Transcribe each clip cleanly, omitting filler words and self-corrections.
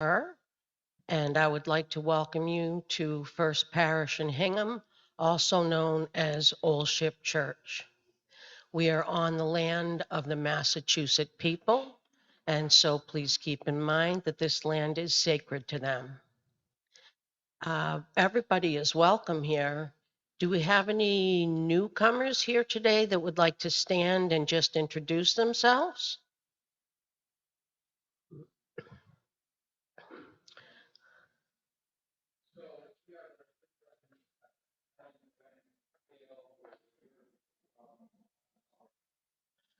Jennifer, and I would like to welcome you to First Parish in Hingham, also known as Old Ship Church. We are on the land of the Massachusetts people, and so please keep in mind that this land is sacred to them. Everybody is welcome here. Do we have any newcomers here today that would like to stand and just introduce themselves?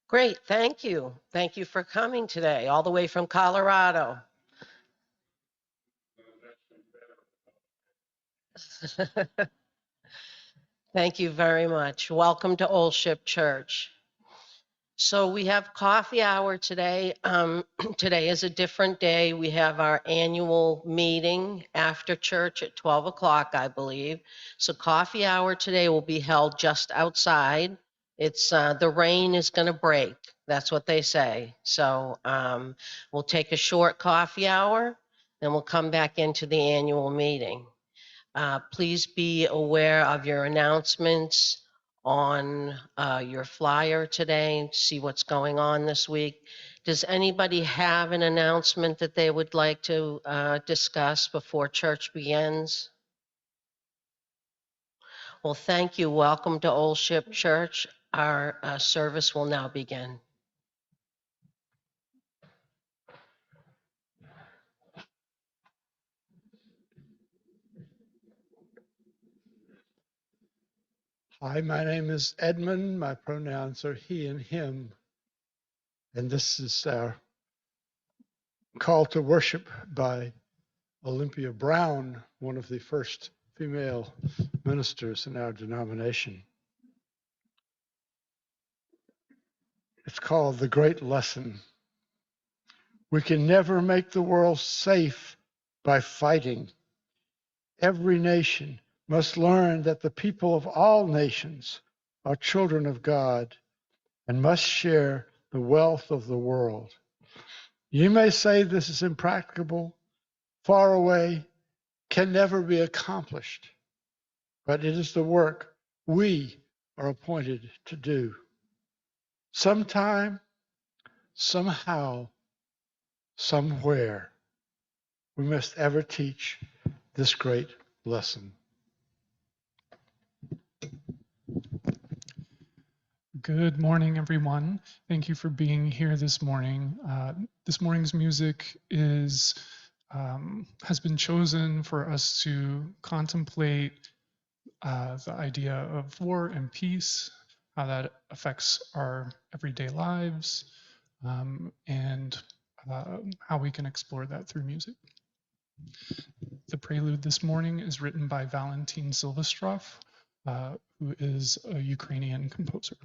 Great, thank you. Thank you for coming today, all the way from Colorado. Thank you very much. Welcome to Old Ship Church. So we have coffee hour today. Today is a different day. We have our annual meeting after church at 12 o'clock, I believe. So coffee hour today will be held just outside. It's the rain is going to break. That's what they say. So we'll take a short coffee hour, then we'll come back into the annual meeting. Please be aware of your announcements on your flyer today, see what's going on this week. Does anybody have an announcement that they would like to discuss before church begins? Well, thank you. Welcome to Old Ship Church. Our service will now begin. Hi, my name is Edmund. My pronouns are he and him. And this is our call to worship by Olympia Brown, one of the first female ministers in our denomination. It's called The Great Lesson. We can never make the world safe by fighting. Every nation must learn that the people of all nations are children of God and must share the wealth of the world. You may say this is impracticable, far away, can never be accomplished, but it is the work we are appointed to do. Sometime, somehow, somewhere, we must ever teach this great lesson. Good morning, everyone. Thank you for being here this morning. This morning's music has been chosen for us to contemplate the idea of war and peace, how that affects our everyday lives, and how we can explore that through music. The prelude this morning is written by Valentin Silvestrov, who is a Ukrainian composer.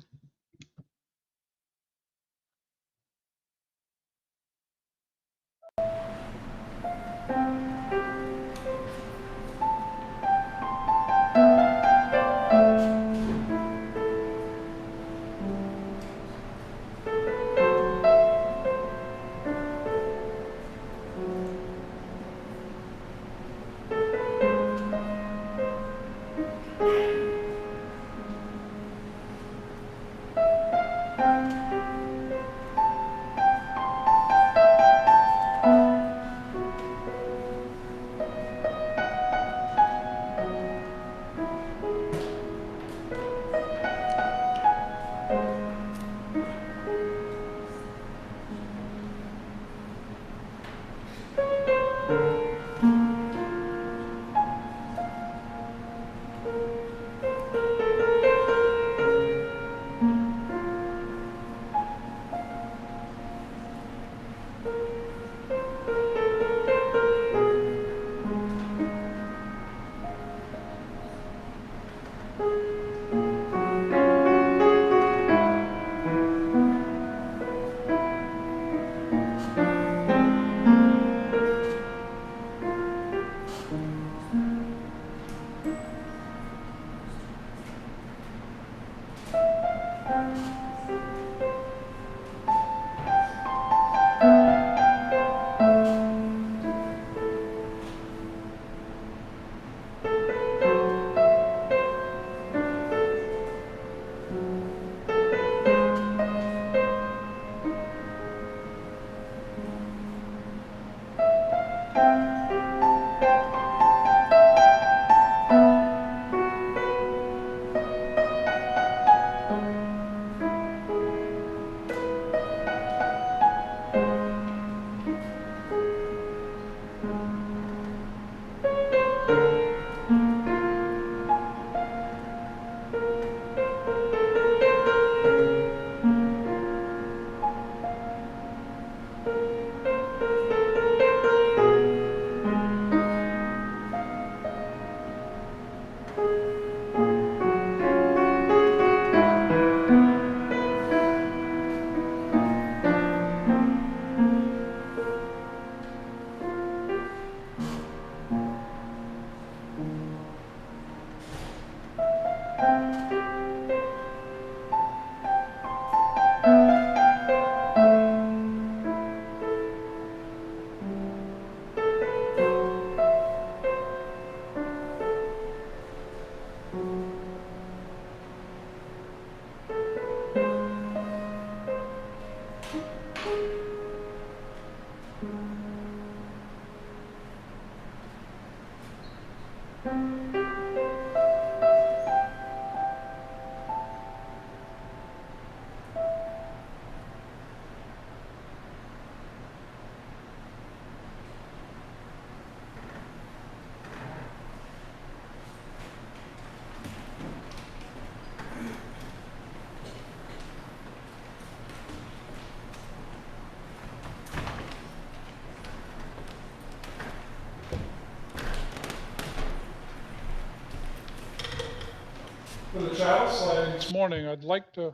For the child slide this morning, I'd like to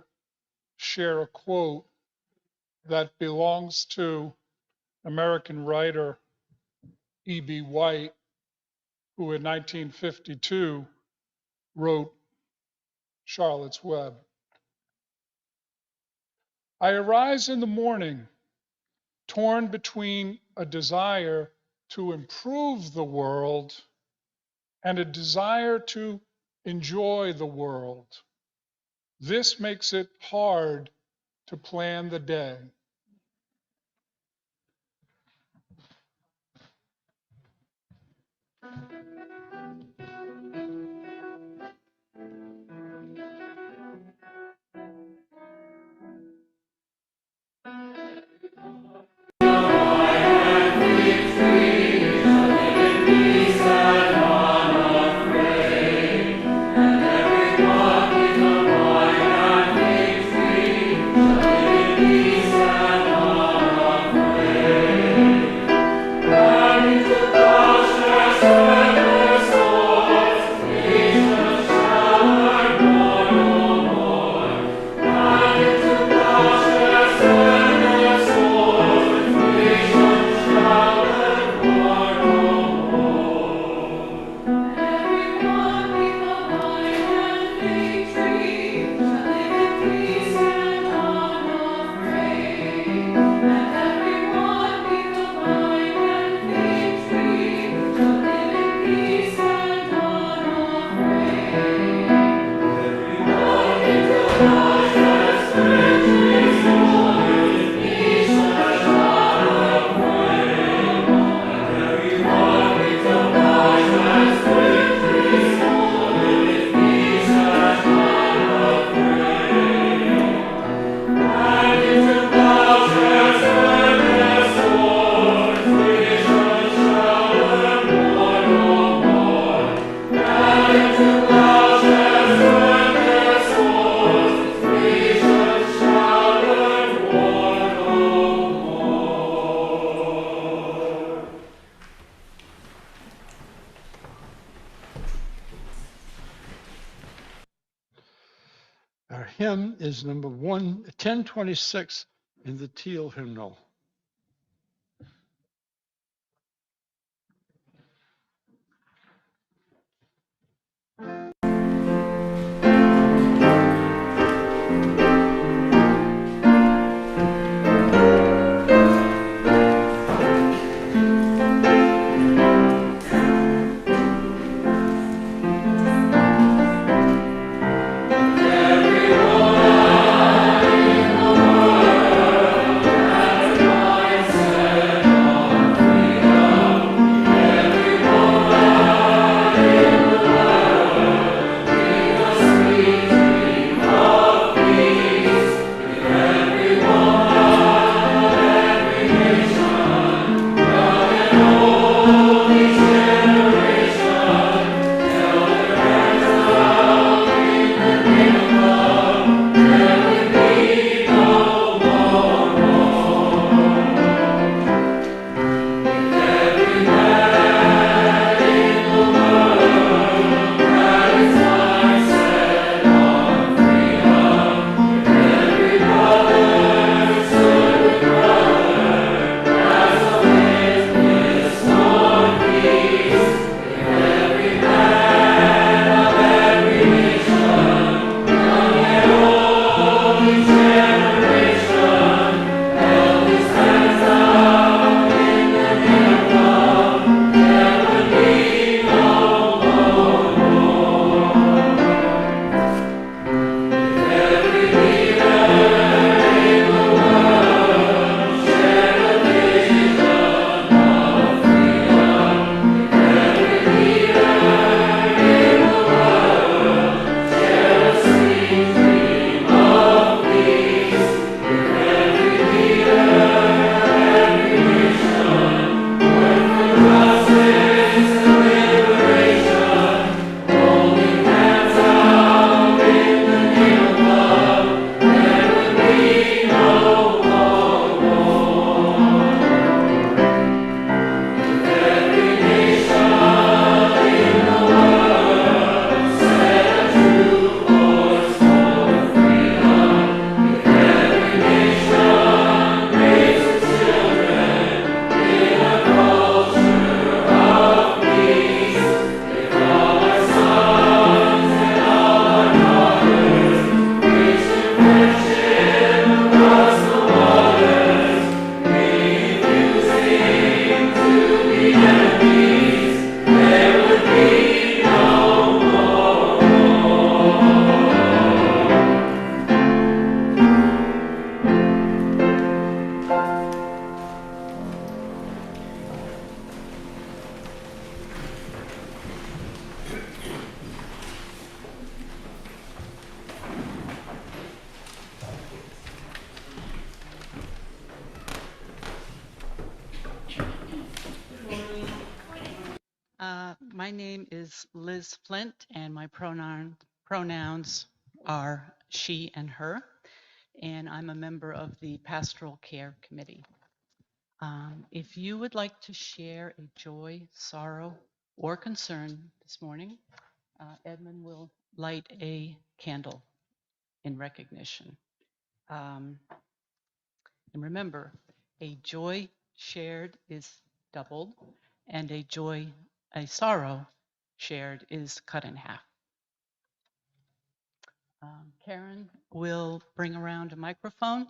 share a quote that belongs to American writer E.B. White, who in 1952 wrote Charlotte's Web. I arise in the morning, torn between a desire to improve the world and a desire to enjoy the world. This makes it hard to plan the day. Our hymn is number 1026 in the Teal hymnal. Everyone My name is Liz Flint, and my pronouns are she and her, and I'm a member of the Pastoral Care Committee. If you would like to share a joy, sorrow, or concern this morning, Edmund will light a candle in recognition. And remember, a joy shared is doubled, and a sorrow shared is cut in half. Karen will bring around a microphone.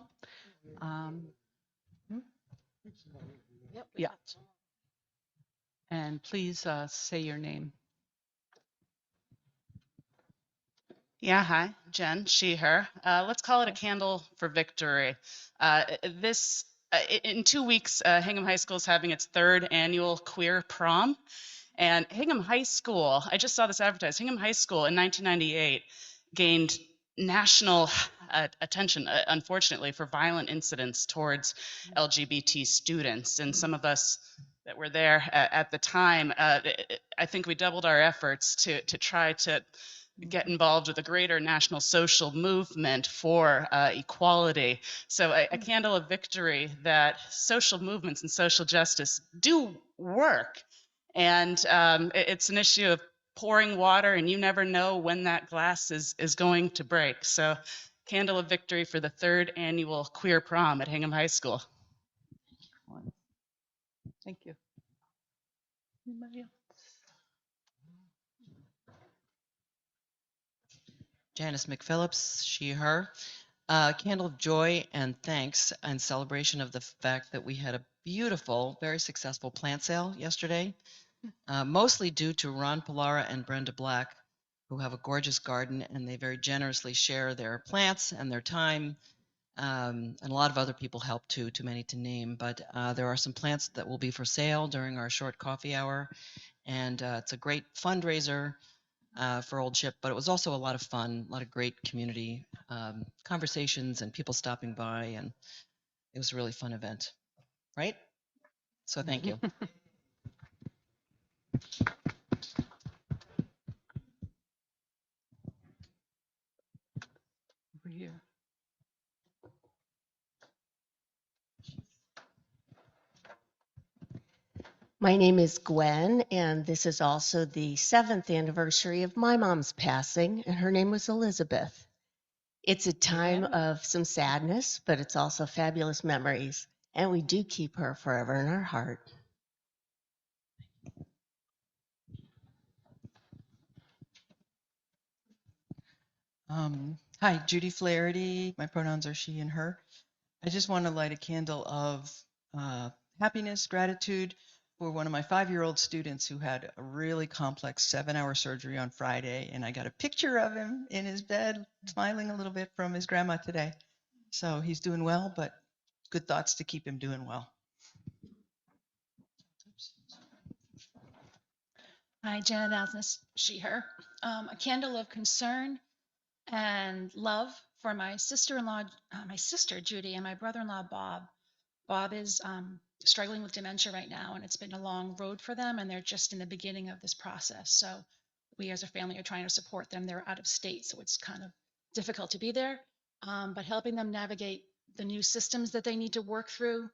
Hmm? Yep. Yeah. And please say your name. Yeah, hi, Jen, she, her. Let's call it a candle for victory. In 2 weeks, Hingham High School is having its 3rd annual queer prom. And Hingham High School, I just saw this advertised, Hingham High School in 1998 gained national attention, unfortunately, for violent incidents towards LGBT students. And some of us that were there at the time, I think we doubled our efforts to try to get involved with a greater national social movement for equality. So a candle of victory that social movements and social justice do work. And it's an issue of pouring water, and you never know when that glass is going to break. So candle of victory for the 3rd annual queer prom at Hingham High School. Thank you. Anybody else? Janice McPhillips, she, her. Candle of joy and thanks and celebration of the fact that we had a beautiful, very successful plant sale yesterday, mostly due to Ron Pilara and Brenda Black, who have a gorgeous garden, and they very generously share their plants and their time. And a lot of other people help too many to name, but there are some plants that will be for sale during our short coffee hour, and it's a great fundraiser for Old Ship, but it was also a lot of fun, a lot of great community conversations and people stopping by, and it was a really fun event, right? So thank you. Over here. My name is Gwen, and this is also the 7th anniversary of my mom's passing, and her name was Elizabeth. It's a time of some sadness, but it's also fabulous memories, and we do keep her forever in our heart. Hi, Judy Flaherty. My pronouns are she and her. I just want to light a candle of happiness, gratitude for one of my 5-year-old students who had a really complex 7-hour surgery on Friday. And I got a picture of him in his bed, smiling a little bit from his grandma today. So he's doing well, but good thoughts to keep him doing well. Hi, Janet Asnes, she, her. A candle of concern and love for my sister-in-law, my sister Judy, and my brother-in-law Bob. Bob is struggling with dementia right now, and it's been a long road for them, and they're just in the beginning of this process. So we as a family are trying to support them. They're out of state, so it's kind of difficult to be there, but helping them navigate the new systems that they need to work through,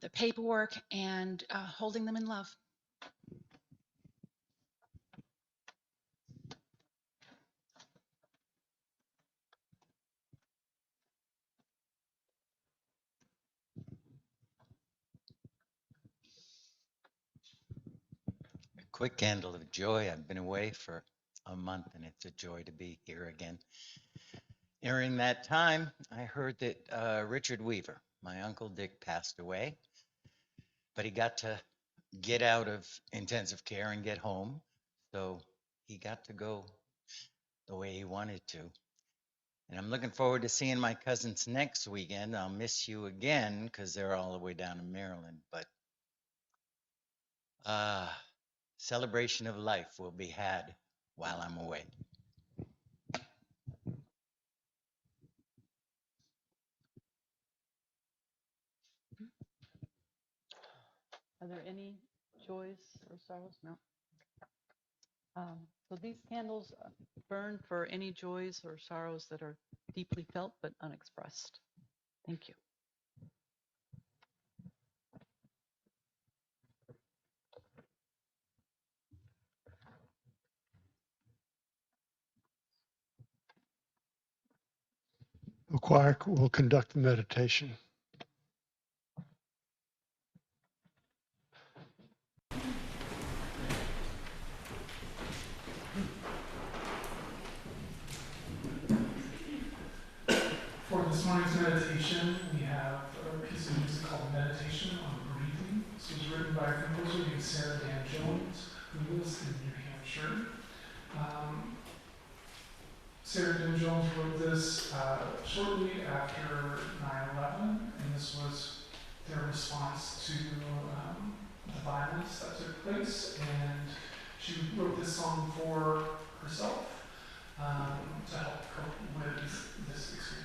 the paperwork, and holding them in love. Quick candle of joy. I've been away for a month and it's a joy to be here again. During that time, I heard that Richard Weaver, my Uncle Dick, passed away, but he got to get out of intensive care and get home. So he got to go the way he wanted to. And I'm looking forward to seeing my cousins next weekend. I'll miss you again because they're all the way down in Maryland. But celebration of life will be had while I'm away. Are there any joys or sorrows? No. So these candles burn for any joys or sorrows that are deeply felt but unexpressed. Thank you. The choir will conduct the meditation. For this morning's meditation, we have a piece of music called Meditation on Breathing. This was written by a composer named Sarah Dan Jones, who lives in New Hampshire. Sarah Dan Jones wrote this shortly after 9/11, and this was their response to the violence that took place. And she wrote this song for herself to help cope with this experience.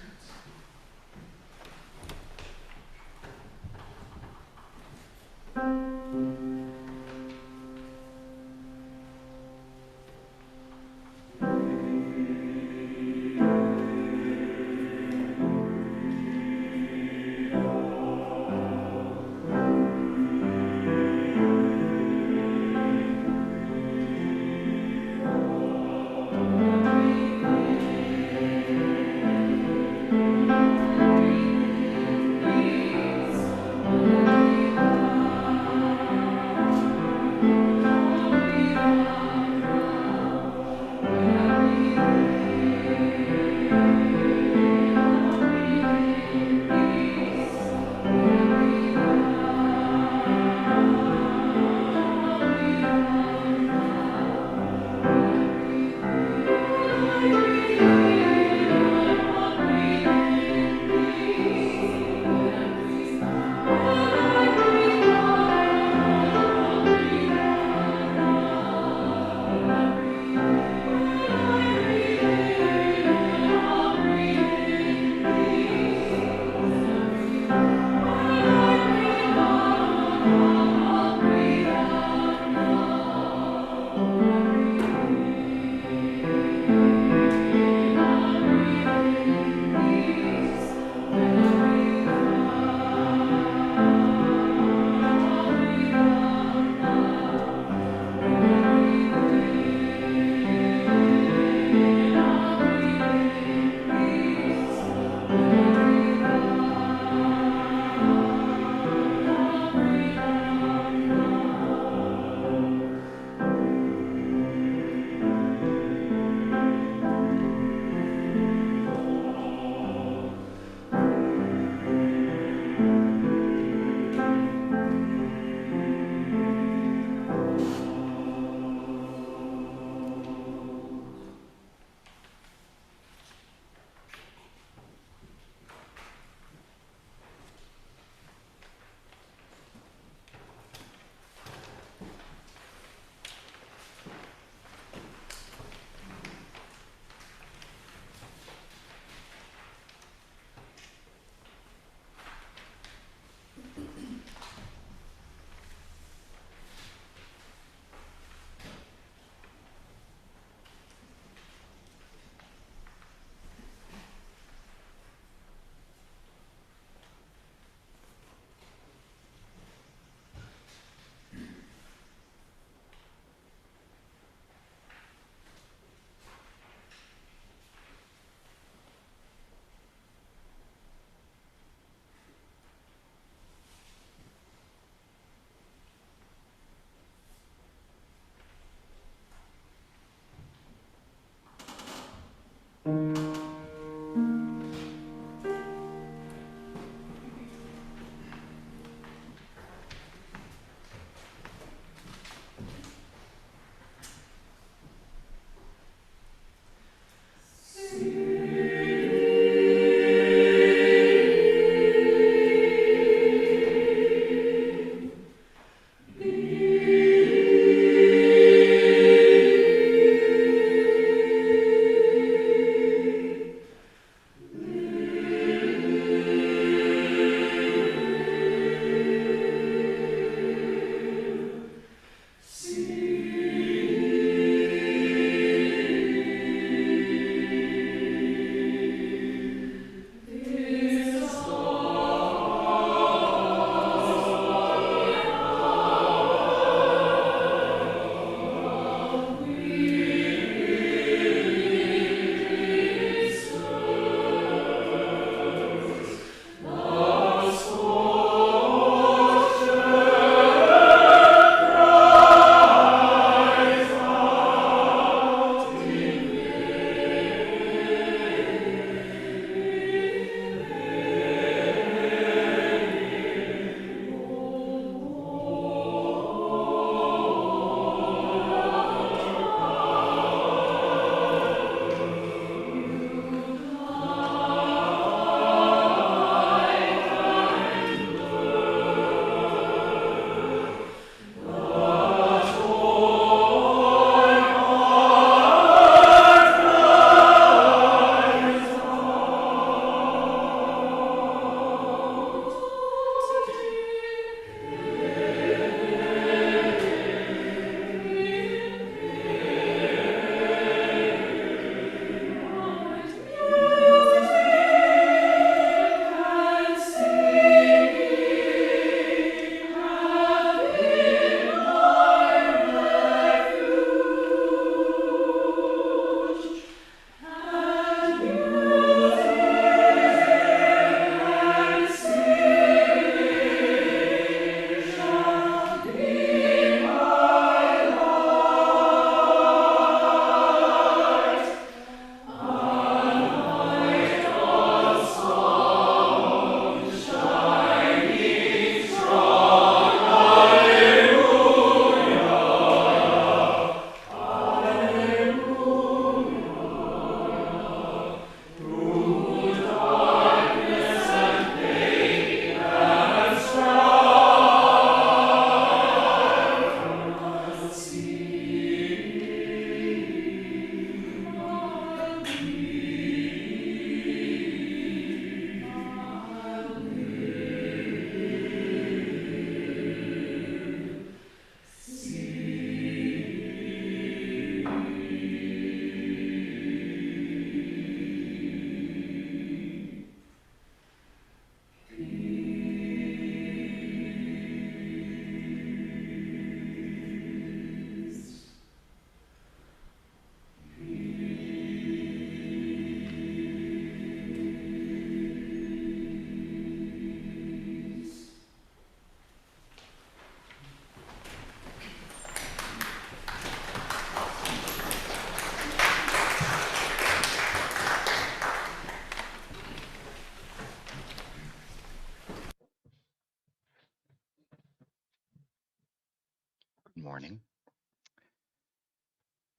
morning.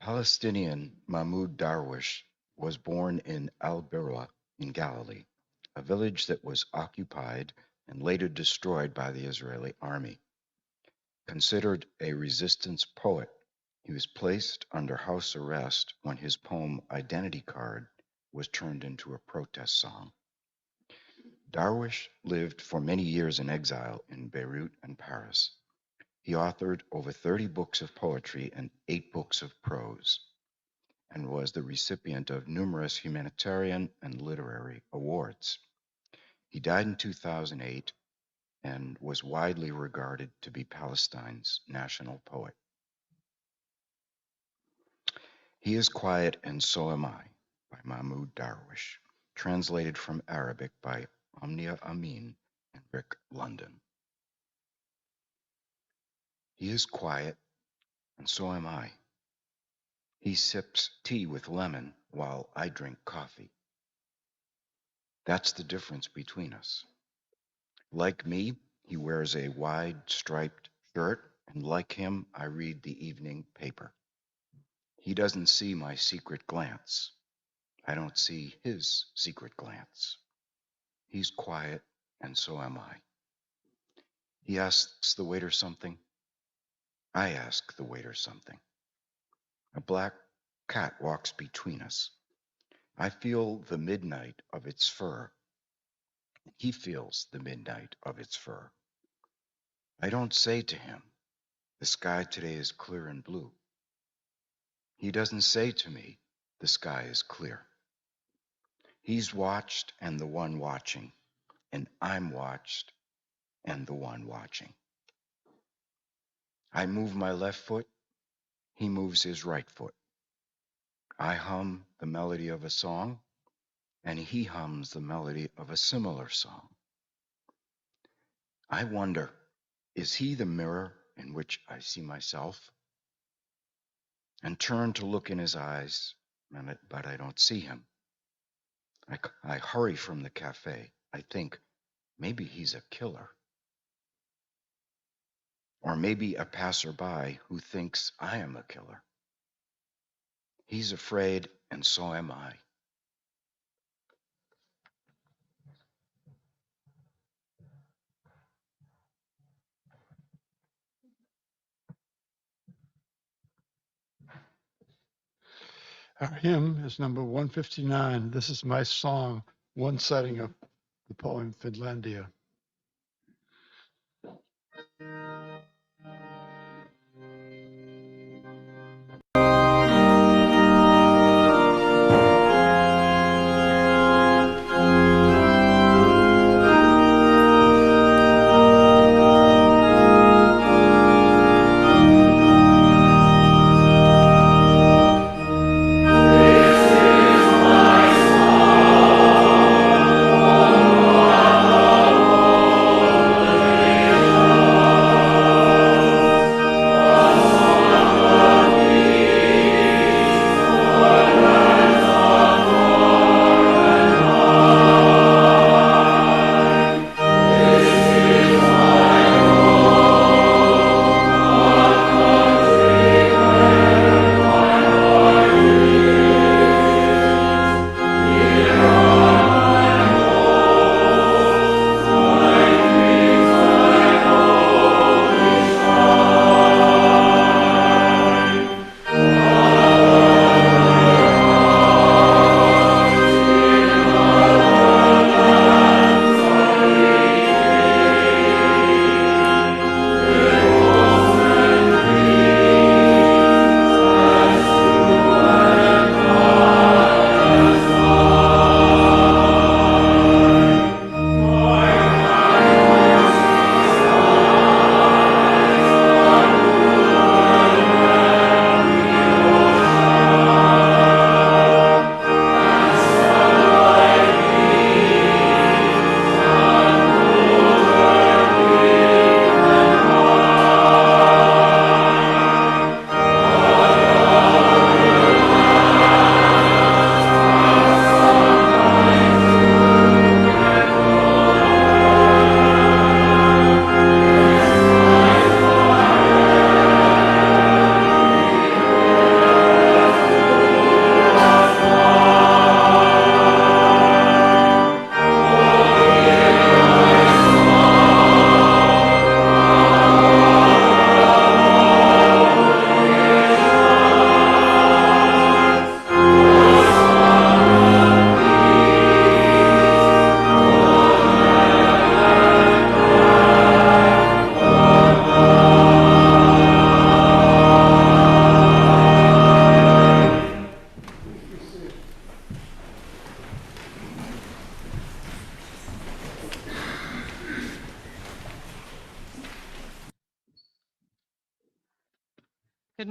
Palestinian Mahmoud Darwish was born in Al-Birwa in Galilee, a village that was occupied and later destroyed by the Israeli army. Considered a resistance poet, he was placed under house arrest when his poem Identity Card was turned into a protest song. Darwish lived for many years in exile in Beirut and Paris. He authored over 30 books of poetry and 8 books of prose, and was the recipient of numerous humanitarian and literary awards. He died in 2008 and was widely regarded to be Palestine's national poet. He is Quiet and So Am I by Mahmoud Darwish, translated from Arabic by Omnia Amin and Rick London. He is quiet, and so am I. He sips tea with lemon while I drink coffee. That's the difference between us. Like me, he wears a wide striped shirt, and like him, I read the evening paper. He doesn't see my secret glance. I don't see his secret glance. He's quiet, and so am I. He asks the waiter something. I ask the waiter something. A black cat walks between us. I feel the midnight of its fur. He feels the midnight of its fur. I don't say to him, the sky today is clear and blue. He doesn't say to me, the sky is clear. He's watched and the one watching, and I'm watched and the one watching. I move my left foot, he moves his right foot. I hum the melody of a song, and he hums the melody of a similar song. I wonder, is he the mirror in which I see myself? And turn to look in his eyes, but I don't see him. I hurry from the cafe. I think, maybe he's a killer. Or maybe a passerby who thinks I am a killer. He's afraid, and so am I. Our hymn is number 159. This is my song, one setting of the poem Finlandia.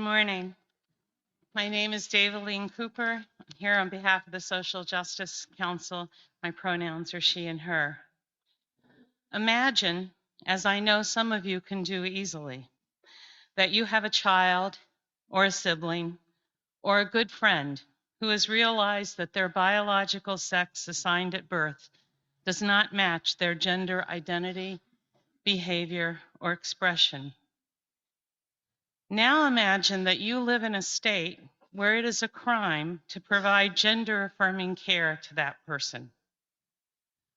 morning. My name is Daveline Cooper. I'm here on behalf of the Social Justice Council. My pronouns are she and her. Imagine, as I know some of you can do easily, that you have a child or a sibling or a good friend who has realized that their biological sex assigned at birth does not match their gender identity, behavior, or expression. Now imagine that you live in a state where it is a crime to provide gender-affirming care to that person,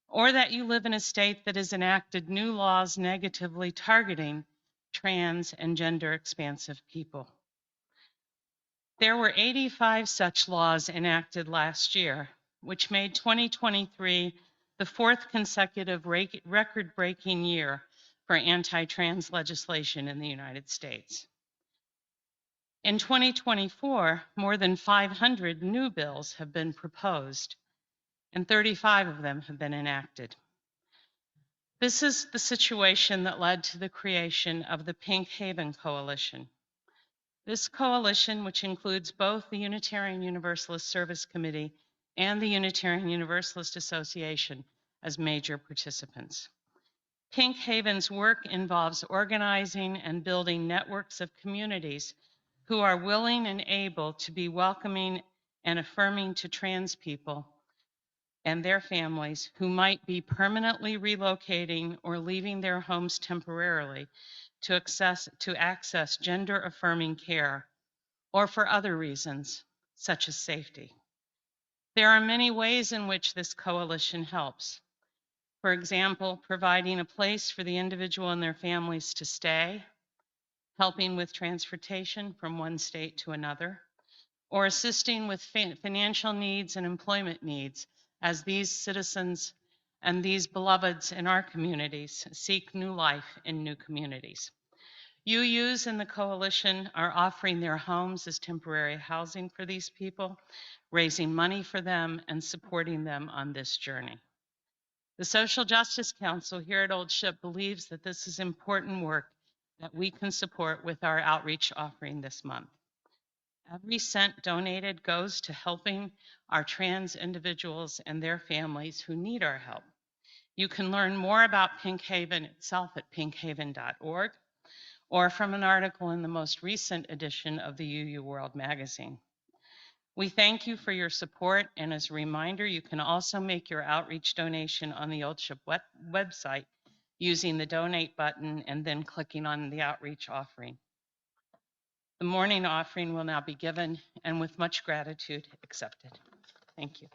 or that you live in a state that has enacted new laws negatively targeting trans and gender-expansive people. There were 85 such laws enacted last year, which made 2023 the fourth consecutive record-breaking year for anti-trans legislation in the United States. In 2024, more than 500 new bills have been proposed, and 35 of them have been enacted. This is the situation that led to the creation of the Pink Haven Coalition. This coalition, which includes both the Unitarian Universalist Service Committee and the Unitarian Universalist Association as major participants. Pink Haven's work involves organizing and building networks of communities who are willing and able to be welcoming and affirming to trans people and their families who might be permanently relocating or leaving their homes temporarily to access gender-affirming care, or for other reasons, such as safety. There are many ways in which this coalition helps. For example, providing a place for the individual and their families to stay, helping with transportation from one state to another, or assisting with financial needs and employment needs as these citizens and these beloveds in our communities seek new life in new communities. UUs in the coalition are offering their homes as temporary housing for these people, raising money for them, and supporting them on this journey. The Social Justice Council here at Old Ship believes that this is important work that we can support with our outreach offering this month. Every cent donated goes to helping our trans individuals and their families who need our help. You can learn more about Pink Haven itself at pinkhaven.org or from an article in the most recent edition of the UU World magazine. We thank you for your support, and as a reminder, you can also make your outreach donation on the Old Ship website using the donate button and then clicking on the outreach offering. The morning offering will now be given and with much gratitude accepted. Thank you.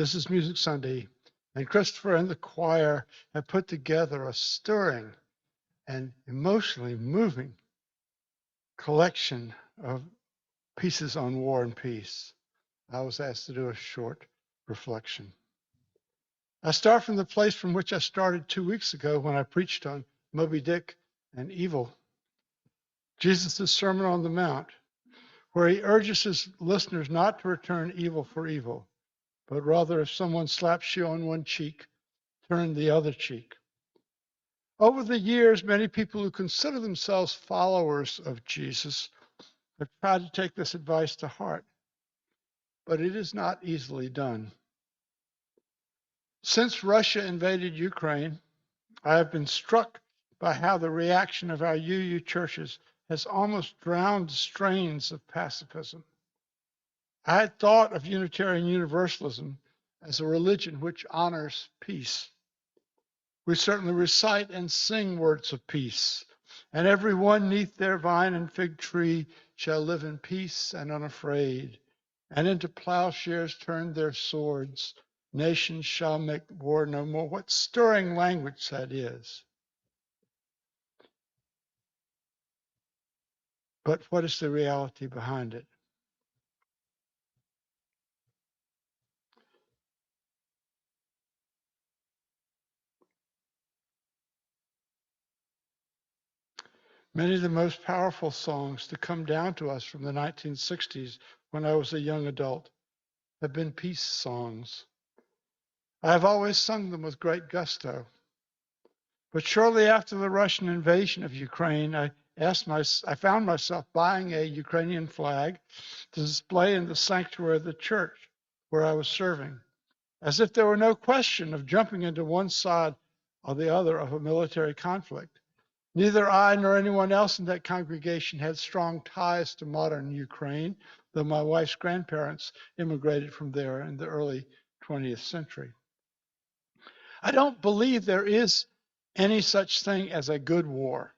This is Music Sunday, and Christopher and the choir have put together a stirring and emotionally moving collection of pieces on war and peace. I was asked to do a short reflection. I start from the place from which I started 2 weeks ago when I preached on Moby Dick and evil. Jesus' Sermon on the Mount, where he urges his listeners not to return evil for evil, but rather if someone slaps you on one cheek, turn the other cheek. Over the years, many people who consider themselves followers of Jesus have tried to take this advice to heart, but it is not easily done. Since Russia invaded Ukraine, I have been struck by how the reaction of our UU churches has almost drowned the strains of pacifism. I had thought of Unitarian Universalism as a religion which honors peace. We certainly recite and sing words of peace, and every one neath their vine and fig tree shall live in peace and unafraid, and into plowshares turn their swords. Nations shall make war no more. What stirring language that is. But what is the reality behind it? Many of the most powerful songs to come down to us from the 1960s when I was a young adult have been peace songs. I have always sung them with great gusto. But shortly after the Russian invasion of Ukraine, I found myself buying a Ukrainian flag to display in the sanctuary of the church where I was serving, as if there were no question of jumping into one side or the other of a military conflict. Neither I nor anyone else in that congregation had strong ties to modern Ukraine, though my wife's grandparents immigrated from there in the early 20th century. I don't believe there is any such thing as a good war,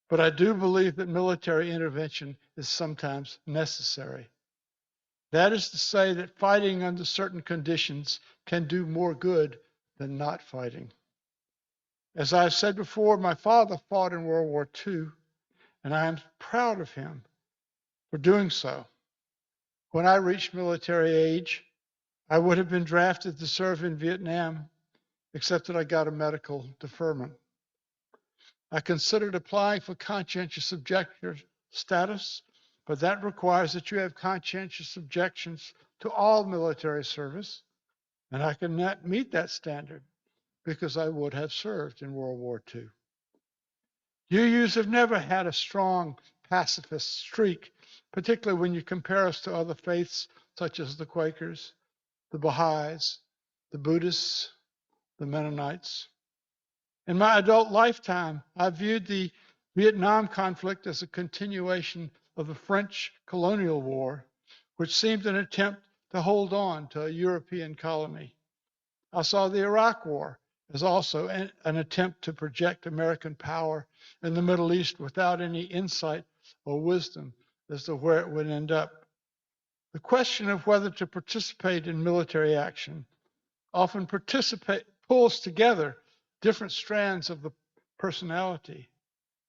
but I do believe that military intervention is sometimes necessary. That is to say that fighting under certain conditions can do more good than not fighting. As I've said before, my father fought in World War II, and I am proud of him for doing so. When I reached military age, I would have been drafted to serve in Vietnam, except that I got a medical deferment. I considered applying for conscientious objector status, but that requires that you have conscientious objections to all military service, and I cannot meet that standard because I would have served in World War II. UUs have never had a strong pacifist streak, particularly when you compare us to other faiths such as the Quakers, the Baha'is, the Buddhists, the Mennonites. In my adult lifetime, I viewed the Vietnam conflict as a continuation of the French colonial war, which seemed an attempt to hold on to a European colony. I saw the Iraq War as also an attempt to project American power in the Middle East without any insight or wisdom as to where it would end up. The question of whether to participate in military action often pulls together different strands of the personality.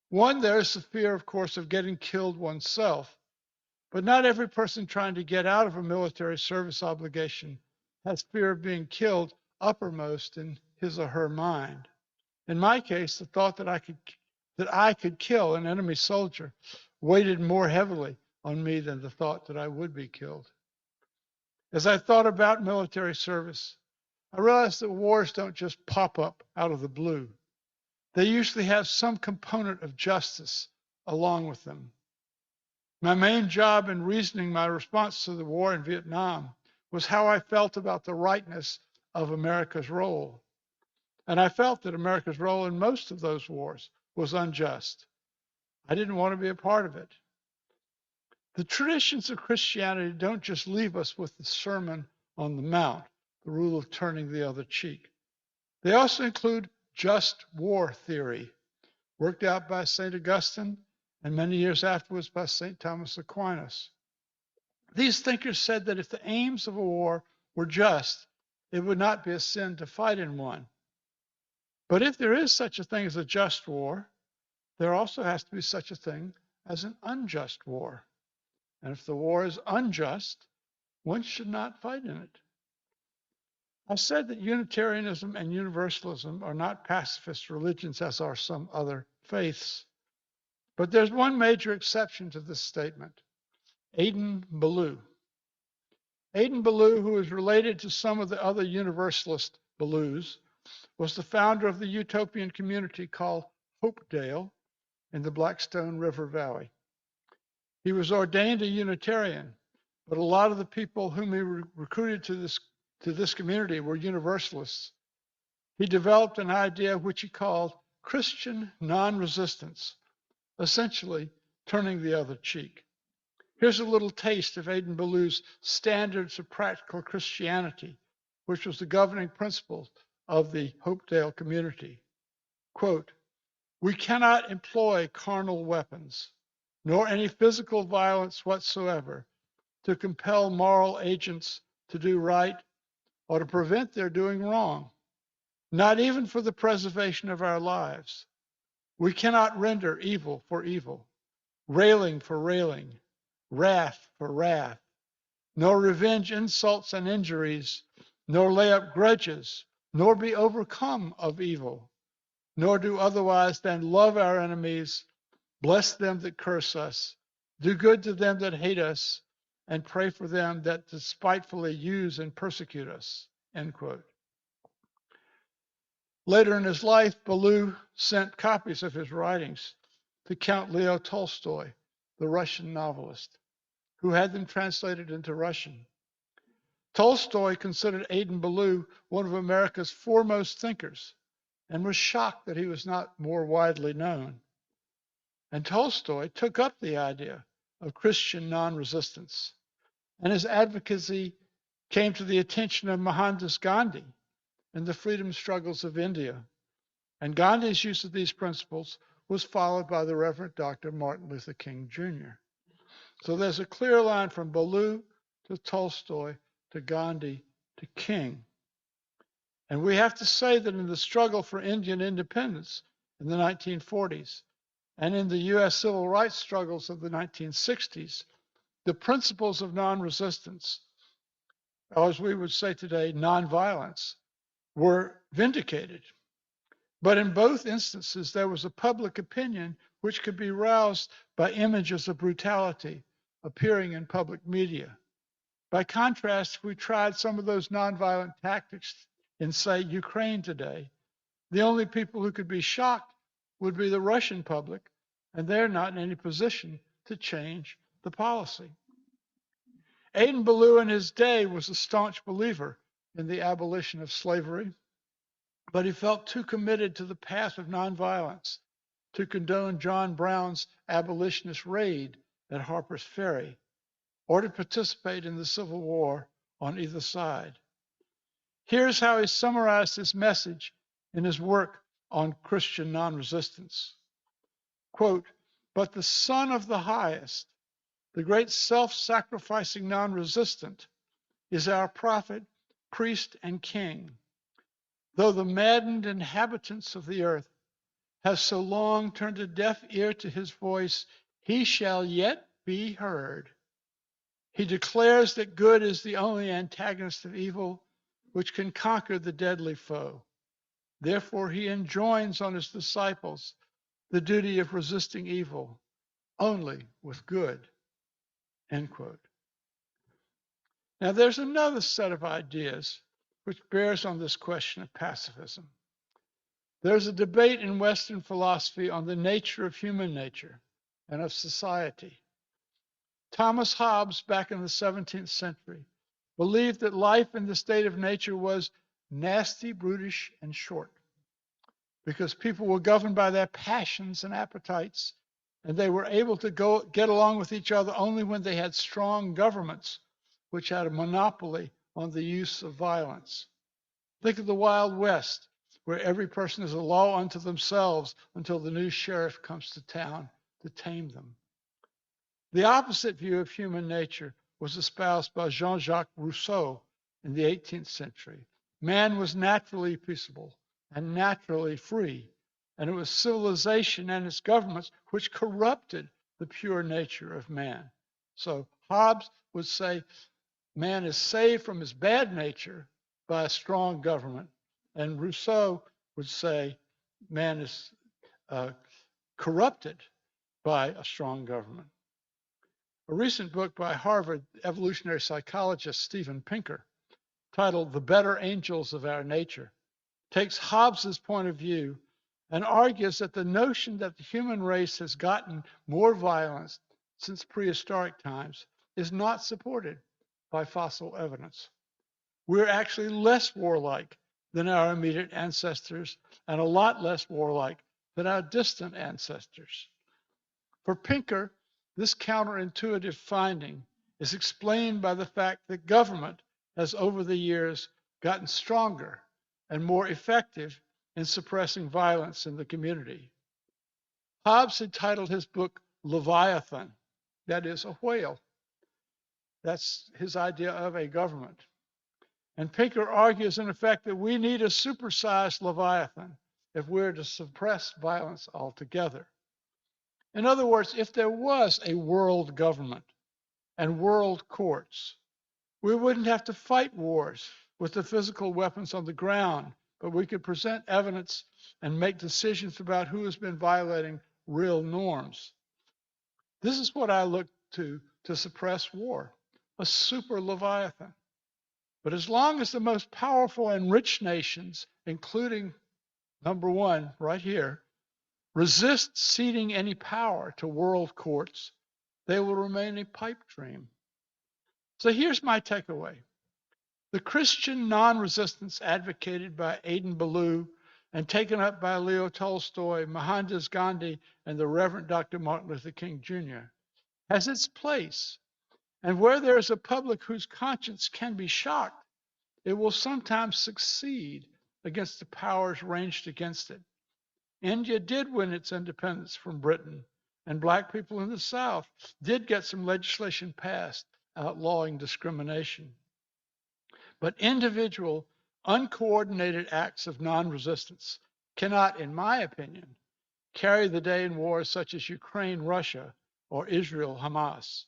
One, there is the fear, of course, of getting killed oneself, but not every person trying to get out of a military service obligation has fear of being killed uppermost in his or her mind. In my case, the thought that I could kill an enemy soldier weighted more heavily on me than the thought that I would be killed. As I thought about military service, I realized that wars don't just pop up out of the blue. They usually have some component of justice along with them. My main job in reasoning my response to the war in Vietnam was how I felt about the rightness of America's role. And I felt that America's role in most of those wars was unjust. I didn't want to be a part of it. The traditions of Christianity don't just leave us with the Sermon on the Mount, the rule of turning the other cheek. They also include just war theory, worked out by St. Augustine and many years afterwards by St. Thomas Aquinas. These thinkers said that if the aims of a war were just, it would not be a sin to fight in one. But if there is such a thing as a just war, there also has to be such a thing as an unjust war. And if the war is unjust, one should not fight in it. I said that Unitarianism and Universalism are not pacifist religions, as are some other faiths. But there's one major exception to this statement. Adin Ballou. Adin Ballou, who is related to some of the other Universalist Ballous, was the founder of the utopian community called Hopedale in the Blackstone River Valley. He was ordained a Unitarian, but a lot of the people whom he recruited to this community were Universalists. He developed an idea which he called Christian non-resistance, essentially turning the other cheek. Here's a little taste of Adin Ballou's standards of practical Christianity, which was the governing principle of the Hopedale community. Quote, "We cannot employ carnal weapons, nor any physical violence whatsoever, to compel moral agents to do right or to prevent their doing wrong, not even for the preservation of our lives. We cannot render evil for evil, railing for railing, wrath for wrath, nor revenge insults and injuries, nor lay up grudges, nor be overcome of evil, nor do otherwise than love our enemies, bless them that curse us, do good to them that hate us, and pray for them that despitefully use and persecute us." End quote. Later in his life, Ballou sent copies of his writings to Count Leo Tolstoy, the Russian novelist, who had them translated into Russian. Tolstoy considered Adin Ballou one of America's foremost thinkers and was shocked that he was not more widely known. And Tolstoy took up the idea of Christian non-resistance, and his advocacy came to the attention of Mohandas Gandhi in the freedom struggles of India. And Gandhi's use of these principles was followed by the Reverend Dr. Martin Luther King Jr. So there's a clear line from Ballou to Tolstoy to Gandhi to King. And we have to say that in the struggle for Indian independence in the 1940s and in the U.S. civil rights struggles of the 1960s, the principles of non-resistance, or as we would say today, nonviolence, were vindicated. But in both instances, there was a public opinion which could be roused by images of brutality appearing in public media. By contrast, if we tried some of those nonviolent tactics in, say, Ukraine today, the only people who could be shocked would be the Russian public, and they're not in any position to change the policy. Adin Ballou in his day was a staunch believer in the abolition of slavery, but he felt too committed to the path of nonviolence to condone John Brown's abolitionist raid at Harper's Ferry or to participate in the Civil War on either side. Here's how he summarized his message in his work on Christian non-resistance. Quote, "But the Son of the Highest, the great self-sacrificing non-resistant, is our prophet, priest, and king. Though the maddened inhabitants of the earth have so long turned a deaf ear to his voice, he shall yet be heard. He declares that good is the only antagonist of evil which can conquer the deadly foe. Therefore, he enjoins on his disciples the duty of resisting evil only with good." End quote. Now, there's another set of ideas which bears on this question of pacifism. There's a debate in Western philosophy on the nature of human nature and of society. Thomas Hobbes, back in the 17th century, believed that life in the state of nature was nasty, brutish, and short, because people were governed by their passions and appetites, and they were able to get along with each other only when they had strong governments which had a monopoly on the use of violence. Think of the Wild West, where every person is a law unto themselves until the new sheriff comes to town to tame them. The opposite view of human nature was espoused by Jean-Jacques Rousseau in the 18th century. Man was naturally peaceable and naturally free, and it was civilization and its governments which corrupted the pure nature of man. So Hobbes would say man is saved from his bad nature by a strong government, and Rousseau would say man is corrupted by a strong government. A recent book by Harvard evolutionary psychologist Steven Pinker, titled The Better Angels of Our Nature, takes Hobbes's point of view and argues that the notion that the human race has gotten more violent since prehistoric times is not supported by fossil evidence. We're actually less warlike than our immediate ancestors and a lot less warlike than our distant ancestors. For Pinker, this counterintuitive finding is explained by the fact that government has over the years gotten stronger and more effective in suppressing violence in the community. Hobbes had titled his book Leviathan, that is, a whale. That's his idea of a government. And Pinker argues, in effect, that we need a supersized Leviathan if we're to suppress violence altogether. In other words, if there was a world government and world courts, we wouldn't have to fight wars with the physical weapons on the ground, but we could present evidence and make decisions about who has been violating real norms. This is what I look to suppress war, a super Leviathan. But as long as the most powerful and rich nations, including number one right here, resist ceding any power to world courts, they will remain a pipe dream. So here's my takeaway. The Christian non-resistance advocated by Aidan Ballou and taken up by Leo Tolstoy, Mohandas Gandhi, and the Reverend Dr. Martin Luther King Jr. has its place. And where there is a public whose conscience can be shocked, it will sometimes succeed against the powers ranged against it. India did win its independence from Britain, and Black people in the South did get some legislation passed outlawing discrimination. But individual, uncoordinated acts of non-resistance cannot, in my opinion, carry the day in wars such as Ukraine-Russia or Israel-Hamas.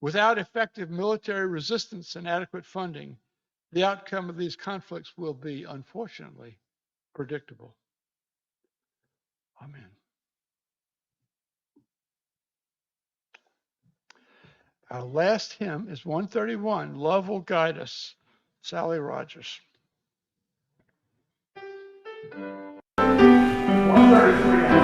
Without effective military resistance and adequate funding, the outcome of these conflicts will be, unfortunately, predictable. Amen. Our last hymn is 131, Love Will Guide Us, Sally Rogers. 133.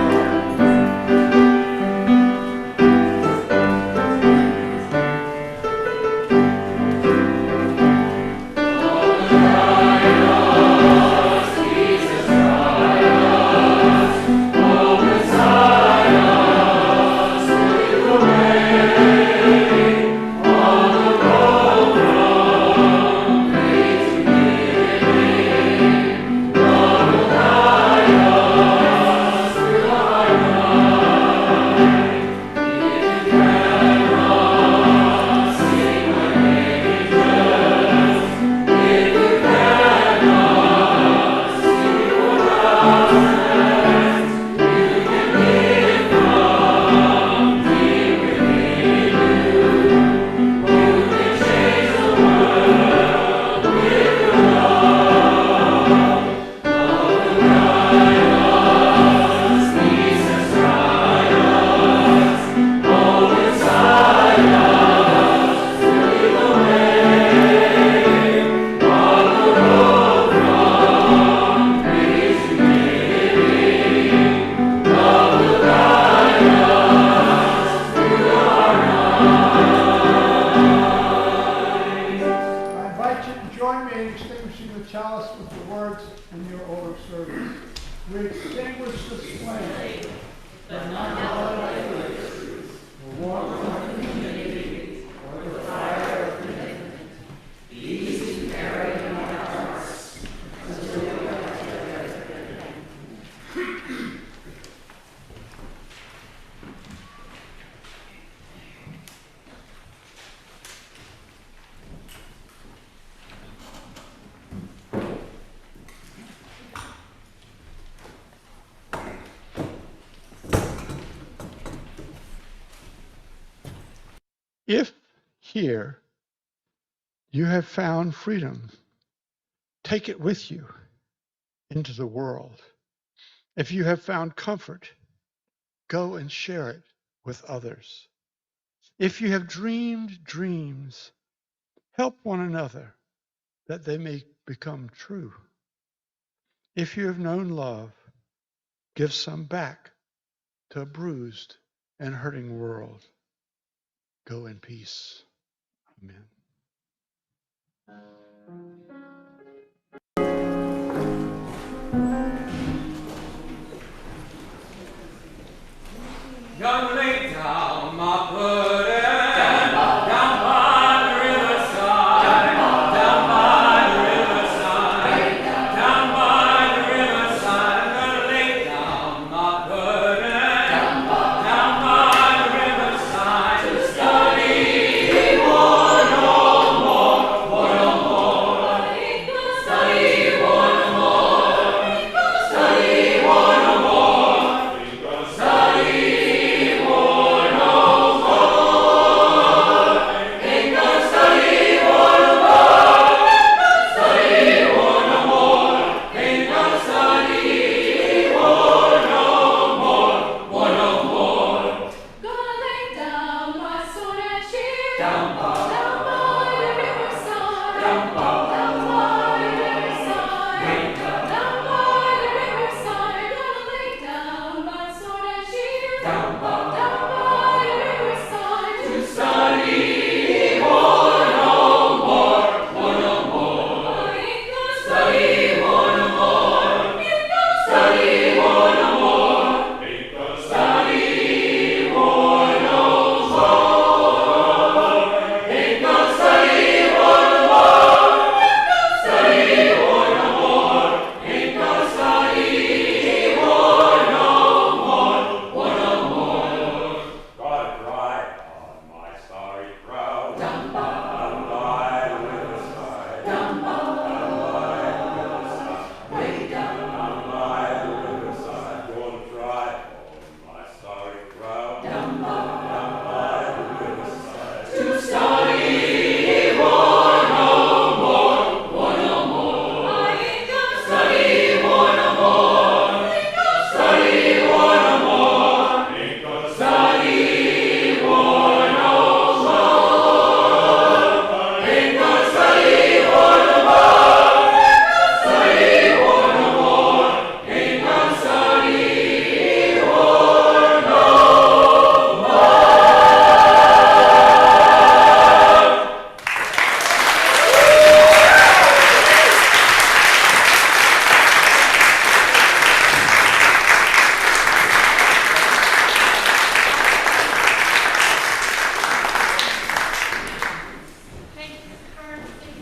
If here you have found freedom, take it with you into the world. If you have found comfort, go and share it with others. If you have dreamed dreams, help one another that they may become true. If you have known love, give some back to a bruised and hurting world. Go in peace. Amen. Young lay down my burden.